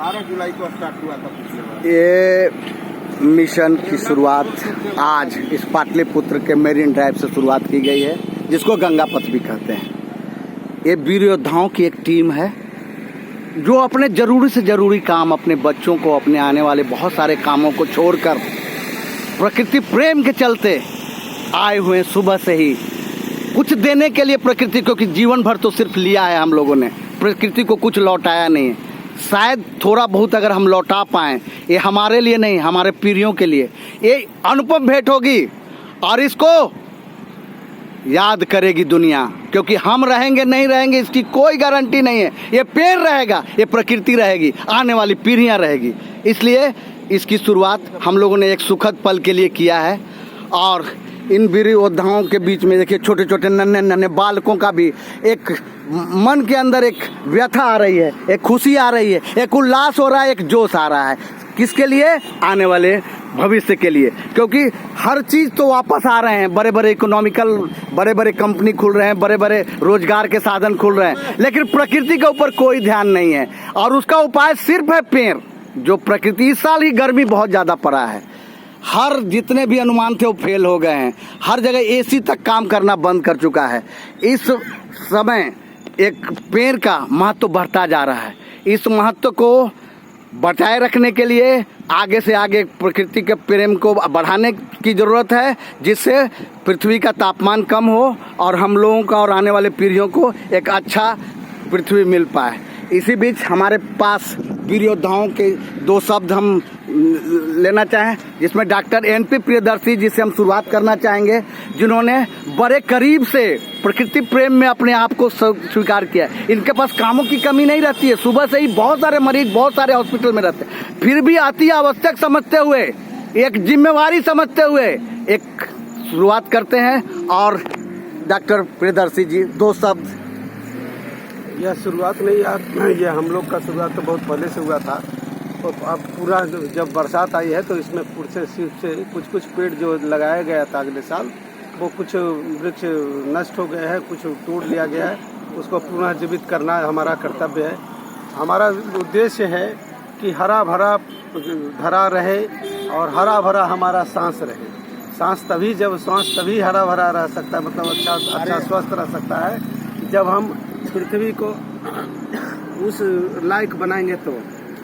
12 जुलाई को स्टार्ट हुआ था पिछले बार। ये मिशन की शुरुआत आज इस पाटलिपुत्र के मेरीन ड्राइव से शुरुआत की गई है, जिसको गंगा पथ भी कहते हैं। ये वीर योद्धाओं की एक टीम है जो अपने ज़रूरी से ज़रूरी काम, अपने बच्चों को, अपने आने वाले बहुत सारे कामों को छोड़कर प्रकृति प्रेम के चलते आए हुए हैं। सुबह से ही कुछ देने के लिए प्रकृति को, कि जीवन भर तो सिर्फ लिया है हम लोगों ने, प्रकृति को कुछ लौटाया नहीं है। शायद थोड़ा बहुत अगर हम लौटा पाएँ, ये हमारे लिए नहीं, हमारे पीढ़ियों के लिए ये अनुपम भेंट होगी और इसको याद करेगी दुनिया, क्योंकि हम रहेंगे नहीं रहेंगे इसकी कोई गारंटी नहीं है। ये पेड़ रहेगा, ये प्रकृति रहेगी, आने वाली पीढ़ियां रहेगी। इसलिए इसकी शुरुआत हम लोगों ने एक सुखद पल के लिए किया है। और इन वीर योद्धाओं के बीच में देखिए, छोटे छोटे नन्हे नन्हे बालकों का भी एक मन के अंदर एक व्यथा आ रही है, एक खुशी आ रही है, एक उल्लास हो रहा है, एक जोश आ रहा है। किसके लिए? आने वाले भविष्य के लिए, क्योंकि हर चीज़ तो वापस आ रहे हैं। बड़े बड़े इकोनॉमिकल, बड़े बड़े कंपनी खुल रहे हैं, बड़े बड़े रोजगार के साधन खुल रहे हैं, लेकिन प्रकृति के ऊपर कोई ध्यान नहीं है। और उसका उपाय सिर्फ है पेड़। जो प्रकृति, इस साल ही गर्मी बहुत ज़्यादा पड़ा है, हर जितने भी अनुमान थे वो फेल हो गए हैं। हर जगह एसी तक काम करना बंद कर चुका है। इस समय एक पेड़ का महत्व बढ़ता जा रहा है। इस महत्व को बचाए रखने के लिए आगे से आगे प्रकृति के प्रेम को बढ़ाने की ज़रूरत है, जिससे पृथ्वी का तापमान कम हो और हम लोगों का और आने वाले पीढ़ियों को एक अच्छा पृथ्वी मिल पाए। इसी बीच हमारे पास वीर योद्धाओं के दो शब्द हम लेना चाहें, जिसमें डॉक्टर एनपी प्रियदर्शी जी से हम शुरुआत करना चाहेंगे, जिन्होंने बड़े करीब से प्रकृति प्रेम में अपने आप को स्वीकार किया है। इनके पास कामों की कमी नहीं रहती है। सुबह से ही बहुत सारे मरीज बहुत सारे हॉस्पिटल में रहते हैं, फिर भी अति आवश्यक समझते हुए, एक जिम्मेवारी समझते हुए एक शुरुआत करते हैं। और डॉक्टर प्रियदर्शी जी, दो शब्द। यह शुरुआत नहीं यार, ये हम लोग का शुरुआत तो बहुत पहले से हुआ था। तो अब पूरा जब बरसात आई है तो इसमें पूरे सिर्फ से कुछ पेड़ जो लगाया गया था अगले साल, वो कुछ वृक्ष नष्ट हो गए हैं, कुछ तोड़ लिया गया है। उसको पुनः जीवित करना हमारा कर्तव्य है। हमारा उद्देश्य है कि हरा भरा धरा रहे और हरा भरा हमारा सांस रहे। सांस तभी, जब सांस तभी हरा भरा रह सकता है, मतलब अच्छा स्वस्थ रह सकता है, जब हम पृथ्वी को उस लायक बनाएंगे। तो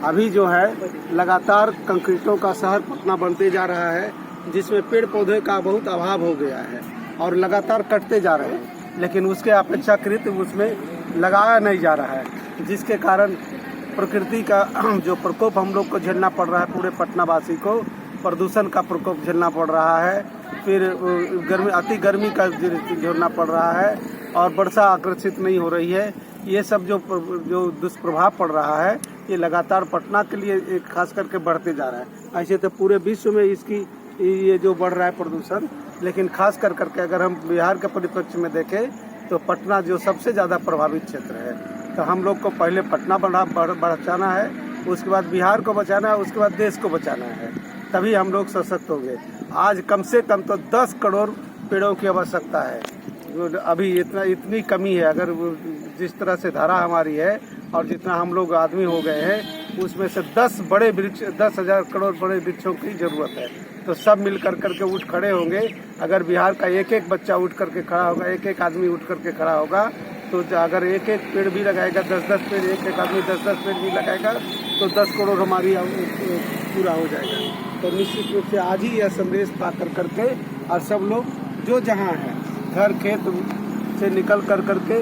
अभी जो है लगातार कंक्रीटों का शहर पटना बनते जा रहा है, जिसमें पेड़ पौधे का बहुत अभाव हो गया है और लगातार कटते जा रहे हैं, लेकिन उसके अपेक्षाकृत उसमें लगाया नहीं जा रहा है, जिसके कारण प्रकृति का जो प्रकोप हम लोग को झेलना पड़ रहा है, पूरे पटनावासी को प्रदूषण का प्रकोप झेलना पड़ रहा है, फिर गर्मी, अति गर्मी का झेलना पड़ रहा है और वर्षा आकर्षित नहीं हो रही है। ये सब जो दुष्प्रभाव पड़ रहा है, ये लगातार पटना के लिए खास करके बढ़ते जा रहा है। ऐसे तो पूरे विश्व में इसकी ये जो बढ़ रहा है प्रदूषण, लेकिन खास करके अगर हम बिहार के परिप्रेक्ष्य में देखें तो पटना जो सबसे ज़्यादा प्रभावित क्षेत्र है। तो हम लोग को पहले पटना बचाना है, उसके बाद बिहार को बचाना है, उसके बाद देश को बचाना है, तभी हम लोग सशक्त होंगे। आज कम से कम तो 10 करोड़ पेड़ों की आवश्यकता है। अभी इतनी कमी है। अगर जिस तरह से धारा हमारी है और जितना हम लोग आदमी हो गए हैं, उसमें से 10,000 करोड़ बड़े वृक्षों की जरूरत है। तो सब मिल करके उठ खड़े होंगे। अगर बिहार का एक एक बच्चा उठ करके खड़ा होगा, एक एक आदमी उठ करके खड़ा होगा, तो अगर एक एक पेड़ भी लगाएगा, 10-10 पेड़, एक एक आदमी 10-10 पेड़ भी लगाएगा, तो 10 करोड़ हमारी पूरा हो जाएगा। तो निश्चित रूप से आज ही यह संदेश पा करके और सब लोग जो जहाँ है, घर खेत से निकल करके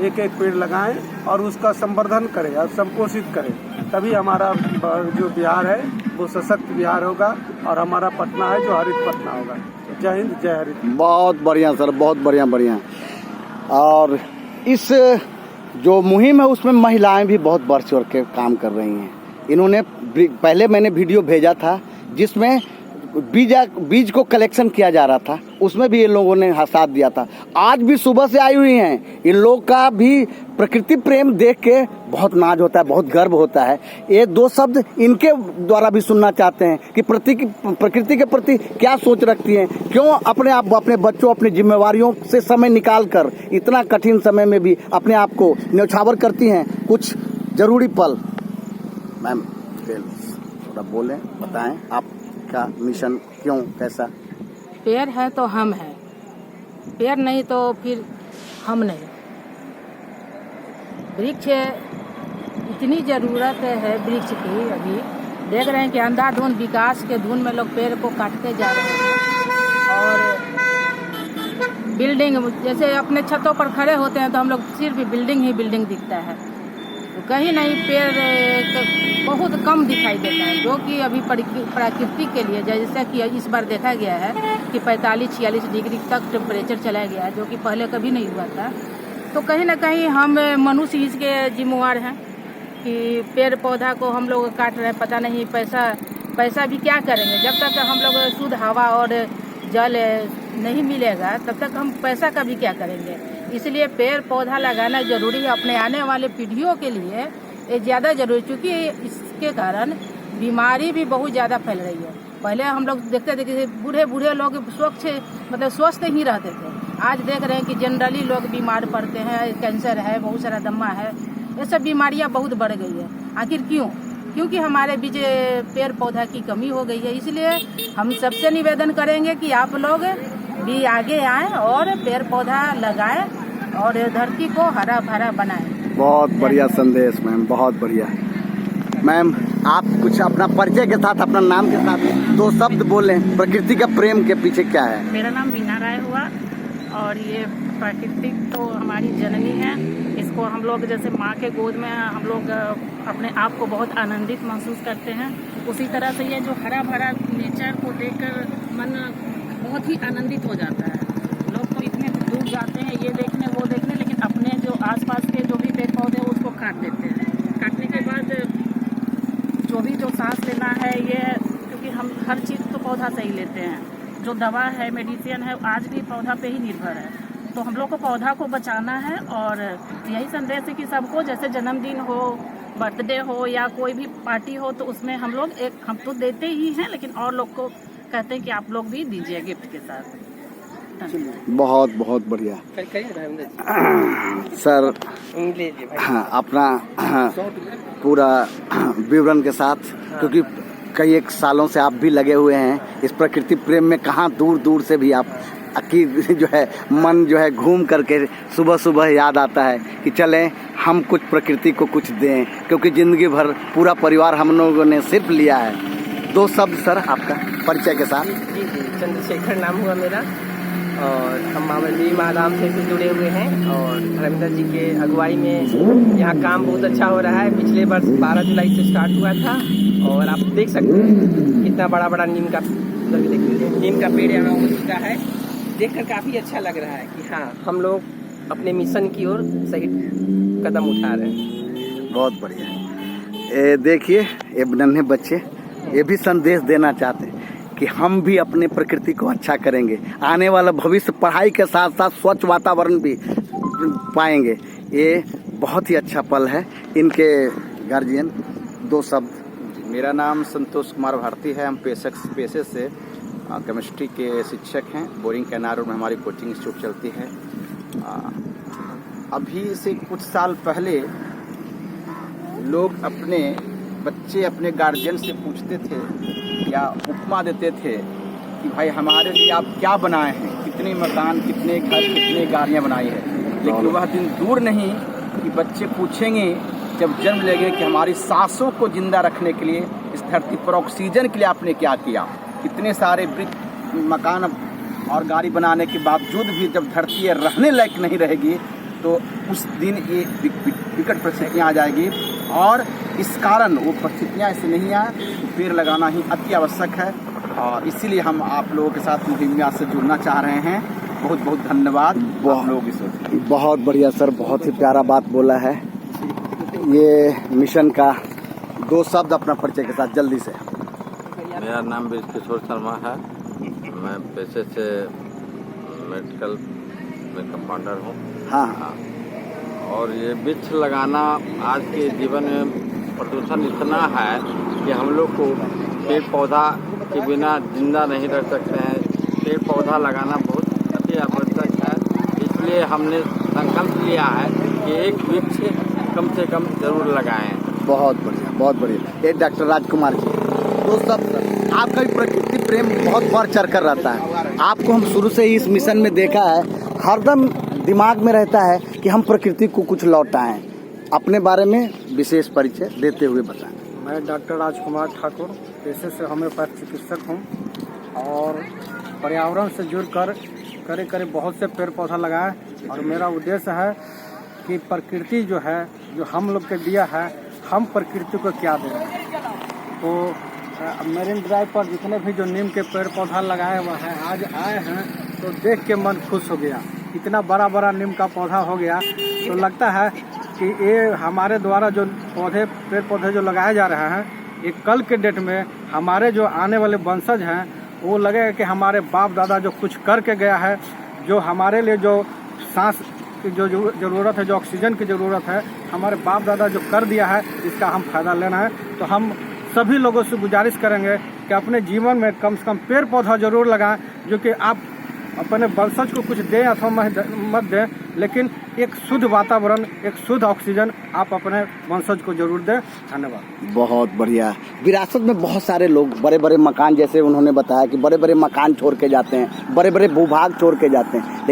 एक एक पेड़ लगाएं और उसका संवर्धन करें और संपोषित करें, तभी हमारा जो बिहार है वो सशक्त बिहार होगा और हमारा पटना है जो हरित पटना होगा। जय हिंद, जय हरित। बहुत बढ़िया सर, बहुत बढ़िया। और इस जो मुहिम है उसमें महिलाएं भी बहुत बढ़ चढ़ के काम कर रही हैं। इन्होंने पहले मैंने वीडियो भेजा था जिसमें बीज को कलेक्शन किया जा रहा था, उसमें भी ये लोगों ने साथ दिया था। आज भी सुबह से आई हुई हैं। इन लोग का भी प्रकृति प्रेम देख के बहुत नाज होता है, बहुत गर्व होता है। ये दो शब्द इनके द्वारा भी सुनना चाहते हैं कि प्रकृति के प्रति क्या सोच रखती हैं, क्यों अपने आप, अपने बच्चों, अपनी जिम्मेवारियों से समय निकाल कर इतना कठिन समय में भी अपने आप को न्यौछावर करती हैं। कुछ जरूरी पल मैम। डिटेल्स थोड़ा बोलें, बताएं आपका मिशन क्यों, कैसा? पेड़ है तो हम हैं, पेड़ नहीं तो फिर हम नहीं। वृक्ष इतनी ज़रूरत है वृक्ष की। अभी देख रहे हैं कि अंधाधुंध विकास के धुन में लोग पेड़ को काटते जा रहे हैं। और बिल्डिंग, जैसे अपने छतों पर खड़े होते हैं तो हम लोग सिर्फ बिल्डिंग ही बिल्डिंग दिखता है, तो कहीं नहीं पेड़ बहुत कम दिखाई देता है, जो कि अभी प्रकृति के लिए, जैसा कि इस बार देखा गया है कि 45-46 डिग्री तक टेम्परेचर चला गया है, जो कि पहले कभी नहीं हुआ था। तो कहीं ना कहीं हम मनुष्य इसके जिम्मेवार हैं कि पेड़ पौधा को हम लोग काट रहे हैं। पता नहीं पैसा भी क्या करेंगे, जब तक हम लोग शुद्ध हवा और जल नहीं मिलेगा तब तक हम पैसा का भी क्या करेंगे। इसलिए पेड़ पौधा लगाना जरूरी है अपने आने वाले पीढ़ियों के लिए, ये ज़्यादा जरूरी, क्योंकि इसके कारण बीमारी भी बहुत ज़्यादा फैल रही है। पहले हम लोग देखते थे कि बूढ़े लोग स्वस्थ ही रहते थे। आज देख रहे हैं कि जनरली लोग बीमार पड़ते हैं, कैंसर है, बहुत सारा दमा है, ये सब बीमारियां बहुत बढ़ गई है। आखिर क्यों? क्योंकि हमारे बीच पेड़ पौधा की कमी हो गई है। इसलिए हम सबसे निवेदन करेंगे कि आप लोग भी आगे आएं और पेड़ पौधा लगाएं और धरती को हरा भरा बनाएं। बहुत बढ़िया संदेश मैम, बहुत बढ़िया। मैम, आप कुछ अपना परिचय के साथ, अपना नाम के साथ 2 शब्द बोलें, प्रकृति का प्रेम के पीछे क्या है? मेरा नाम मीना राय हुआ और ये प्रकृति तो हमारी जननी है। इसको हम लोग जैसे माँ के गोद में हम लोग अपने आप को बहुत आनंदित महसूस करते हैं, उसी तरह से ये जो हरा भरा नेचर को देखकर मन बहुत ही आनंदित हो जाता है। लोग तो इतने दूर जाते हैं ये देखने वो देखने, लेकिन अपने जो आसपास के जो भी पेड़ पौधे हैं उसको काट देते हैं। काटने के बाद जो सांस लेना है ये, क्योंकि हम हर चीज़ तो पौधा से ही लेते हैं, जो दवा है, मेडिसिन है, आज भी पौधा पे ही निर्भर है। तो हम लोग को पौधा को बचाना है और यही संदेश है कि सबको, जैसे जन्मदिन हो, बर्थडे हो या कोई भी पार्टी हो, तो उसमें हम तो देते ही हैं, लेकिन और लोग को कहते हैं कि आप लोग भी दीजिए गिफ्ट के साथ। बहुत बहुत बढ़िया सर। हाँ, अपना पूरा विवरण के साथ, क्योंकि कई एक सालों से आप भी लगे हुए हैं इस प्रकृति प्रेम में, कहाँ दूर दूर से भी आप की जो है मन जो है घूम करके सुबह सुबह याद आता है कि चलें हम कुछ प्रकृति को कुछ दें, क्योंकि ज़िंदगी भर पूरा परिवार हम लोगों ने सिर्फ लिया है। 2 शब्द सर आपका परिचय के साथ। जी, चंद्रशेखर नाम हुआ मेरा और हम मामली माधाम से जुड़े हुए हैं और रविंद्र जी के अगुवाई में यहाँ काम बहुत अच्छा हो रहा है। पिछले वर्ष 12 जुलाई से स्टार्ट हुआ था और आप देख सकते हैं कितना बड़ा बड़ा नीम का पेड़ यहाँ हो चुका है। देखकर काफ़ी अच्छा लग रहा है कि हाँ, हम लोग अपने मिशन की ओर सही कदम उठा रहे हैं। बहुत बढ़िया। देखिए, ये नन्हे बच्चे ये भी संदेश देना चाहते हैं कि हम भी अपने प्रकृति को अच्छा करेंगे, आने वाला भविष्य पढ़ाई के साथ साथ स्वच्छ वातावरण भी पाएंगे। ये बहुत ही अच्छा पल है। इनके गार्जियन 2 शब्द। मेरा नाम संतोष कुमार भारती है। हम पेशे से केमिस्ट्री के शिक्षक हैं। बोरिंग कैनाल में हमारी कोचिंग इंस्टीट्यूट चलती है। अभी से कुछ साल पहले लोग अपने बच्चे अपने गार्जियन से पूछते थे या उपमा देते थे कि भाई हमारे लिए आप क्या बनाए हैं, कितने मकान, कितने घर, कितने गाड़ियाँ बनाई है। लेकिन वह दिन दूर नहीं कि बच्चे पूछेंगे जब जन्म लेंगे कि हमारी सांसों को जिंदा रखने के लिए, इस धरती पर ऑक्सीजन के लिए आपने क्या किया। कितने सारे मकान और गाड़ी बनाने के बावजूद भी जब धरती रहने लायक नहीं रहेगी तो उस दिन ये विकट परिस्थितियाँ आ जाएगी। और इस कारण वो परिस्थितियाँ ऐसे नहीं आए तो पेड़ लगाना ही अति आवश्यक है। और इसीलिए हम आप लोगों के साथ मुहिम से जुड़ना चाह रहे हैं। बहुत बहुत धन्यवाद आप लोगों की सोच। बहुत बढ़िया सर, बहुत ही प्यारा बात बोला है। ये मिशन का 2 शब्द अपना परिचय के साथ जल्दी से। मेरा नाम ब्रजकिशोर शर्मा है। मैं पेशे से मेडिकल में कंपाउंडर हूँ। हाँ। और ये वृक्ष लगाना आज के जीवन में प्रदूषण इतना है कि हम लोग को पेड़ पौधा के बिना जिंदा नहीं रह सकते हैं। पेड़ पौधा लगाना बहुत अति आवश्यक है। इसलिए हमने संकल्प लिया है कि एक वृक्ष कम से कम जरूर लगाएं। बहुत बढ़िया, बहुत बढ़िया। ये डॉक्टर राजकुमार जी। तो सब आपका भी प्रकृति प्रेम बहुत बढ़ चढ़ कर रहता है। आपको हम शुरू से ही इस मिशन में देखा है, हरदम दिमाग में रहता है कि हम प्रकृति को कुछ लौटाएं। अपने बारे में विशेष परिचय देते हुए बताएं। मैं डॉक्टर राजकुमार ठाकुर पेशे से होम्योपैथ चिकित्सक हूँ और पर्यावरण से जुड़कर करीब बहुत से पेड़ पौधा लगाएं और मेरा उद्देश्य है कि प्रकृति जो है, जो हम लोग के दिया है, हम प्रकृति को क्या दे रहे हैं। तो मेरिन ड्राइव पर जितने भी जो नीम के पेड़ पौधा लगाए हुए हैं, आज आए हैं तो देख के मन खुश हो गया। इतना बड़ा बड़ा नीम का पौधा हो गया तो लगता है कि ये हमारे द्वारा जो पेड़ पौधे जो लगाए जा रहे हैं, ये कल के डेट में हमारे जो आने वाले वंशज हैं वो लगेगा कि हमारे बाप दादा जो कुछ करके गया है, जो हमारे लिए जो सांस की जो ज़रूरत है, जो ऑक्सीजन की ज़रूरत है, हमारे बाप दादा जो कर दिया है, इसका हम फायदा लेना है। तो हम सभी लोगों से गुजारिश करेंगे कि अपने जीवन में कम से कम पेड़ पौधा ज़रूर लगाएं, जो कि आप अपने वंशज को कुछ दें अथवा मत दें, लेकिन एक शुद्ध वातावरण, एक शुद्ध ऑक्सीजन आप अपने वंशज को जरूर दें। धन्यवाद। बहुत बढ़िया। विरासत में बहुत सारे लोग बड़े बड़े मकान, जैसे उन्होंने बताया कि बड़े बड़े मकान छोड़ के जाते हैं, बड़े बड़े भूभाग छोड़ के जाते हैं, लेकिन